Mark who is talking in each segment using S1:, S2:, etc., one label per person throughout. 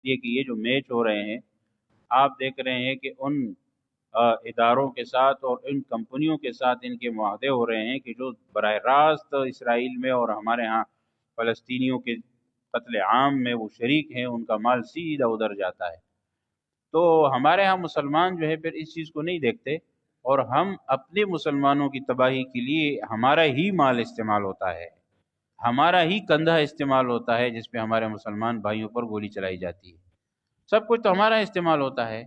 S1: لیے کہ یہ جو میچ ہو رہے ہیں، آپ دیکھ رہے ہیں کہ ان اداروں کے ساتھ اور ان کمپنیوں کے ساتھ ان کے معاہدے ہو رہے ہیں کہ جو براہ راست اسرائیل میں اور ہمارے ہاں فلسطینیوں کے قتل عام میں وہ شریک ہیں، ان کا مال سیدھا ادھر جاتا ہے۔ تو ہمارے ہاں مسلمان جو ہے پھر اس چیز کو نہیں دیکھتے، اور ہم اپنے مسلمانوں کی تباہی کے لیے ہمارا ہی مال استعمال ہوتا ہے، ہمارا ہی کندھا استعمال ہوتا ہے، جس پہ ہمارے مسلمان بھائیوں پر گولی چلائی جاتی ہے۔ سب کچھ تو ہمارا استعمال ہوتا ہے،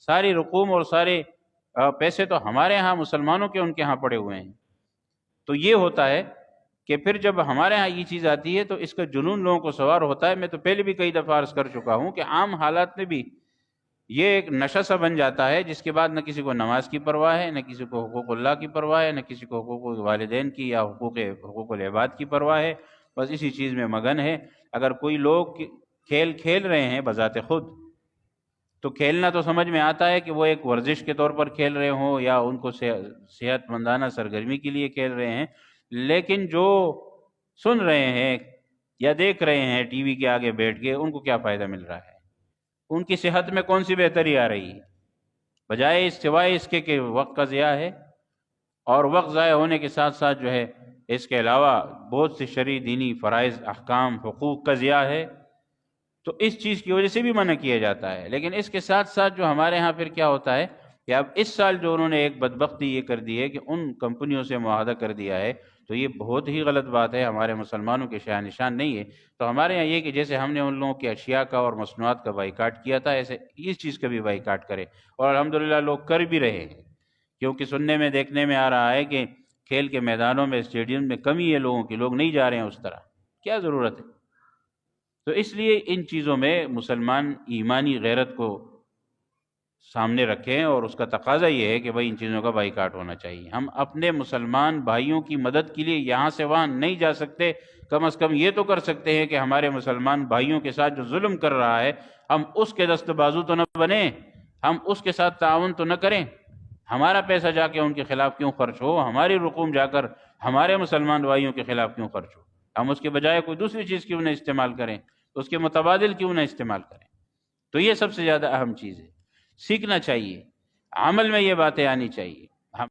S1: ساری رقوم اور سارے پیسے تو ہمارے ہاں مسلمانوں کے ان کے ہاں پڑے ہوئے ہیں۔ تو یہ ہوتا ہے کہ پھر جب ہمارے ہاں یہ چیز آتی ہے تو اس کا جنون لوگوں کو سوار ہوتا ہے۔ میں تو پہلے بھی کئی دفعہ عرض کر چکا ہوں کہ عام حالات میں بھی یہ ایک نشہ سا بن جاتا ہے، جس کے بعد نہ کسی کو نماز کی پرواہ ہے، نہ کسی کو حقوق اللہ کی پرواہ ہے، نہ کسی کو حقوق والدین کی یا حقوق العباد کی پرواہ ہے، بس اسی چیز میں مگن ہے۔ اگر کوئی لوگ کھیل کھیل رہے ہیں بذات خود، تو کھیلنا تو سمجھ میں آتا ہے کہ وہ ایک ورزش کے طور پر کھیل رہے ہوں یا ان کو صحت مندانہ سرگرمی کے لیے کھیل رہے ہیں، لیکن جو سن رہے ہیں یا دیکھ رہے ہیں ٹی وی کے آگے بیٹھ کے، ان کو کیا فائدہ مل رہا ہے؟ ان کی صحت میں کون سی بہتری آ رہی ہے؟ بجائے اس سوائے اس کے کہ وقت کا ضیاع ہے، اور وقت ضائع ہونے کے ساتھ ساتھ جو ہے اس کے علاوہ بہت سے شرعی دینی فرائض احکام حقوق کا ضیاع ہے، تو اس چیز کی وجہ سے بھی منع کیا جاتا ہے۔ لیکن اس کے ساتھ ساتھ جو ہمارے ہاں پھر کیا ہوتا ہے کہ اب اس سال جو انہوں نے ایک بدبختی یہ کر دی ہے کہ ان کمپنیوں سے معاہدہ کر دیا ہے، تو یہ بہت ہی غلط بات ہے، ہمارے مسلمانوں کے شاہ نشان نہیں ہے۔ تو ہمارے یہاں یہ کہ جیسے ہم نے ان لوگوں کی اشیاء کا اور مصنوعات کا بائیکاٹ کیا تھا، ایسے اس چیز کا بھی بائیکاٹ کرے، اور الحمدللہ لوگ کر بھی رہے ہیں، کیونکہ سننے میں دیکھنے میں آ رہا ہے کہ کھیل کے میدانوں میں اسٹیڈیم میں کمی ہے لوگوں کی، لوگ نہیں جا رہے ہیں اس طرح، کیا ضرورت ہے؟ تو اس لیے ان چیزوں میں مسلمان ایمانی غیرت کو سامنے رکھیں، اور اس کا تقاضا یہ ہے کہ بھائی ان چیزوں کا بائیکاٹ ہونا چاہیے۔ ہم اپنے مسلمان بھائیوں کی مدد کے لیے یہاں سے وہاں نہیں جا سکتے، کم از کم یہ تو کر سکتے ہیں کہ ہمارے مسلمان بھائیوں کے ساتھ جو ظلم کر رہا ہے، ہم اس کے دست بازو تو نہ بنیں، ہم اس کے ساتھ تعاون تو نہ کریں۔ ہمارا پیسہ جا کے ان کے خلاف کیوں خرچ ہو؟ ہماری رقوم جا کر ہمارے مسلمان بھائیوں کے خلاف کیوں خرچ ہو؟ ہم اس کے بجائے کوئی دوسری چیز کیوں نہ استعمال کریں، اس کے متبادل کیوں نہ استعمال کریں؟ تو یہ سب سے زیادہ اہم چیز ہے، سیکھنا چاہیے، عمل میں یہ باتیں آنی چاہیے۔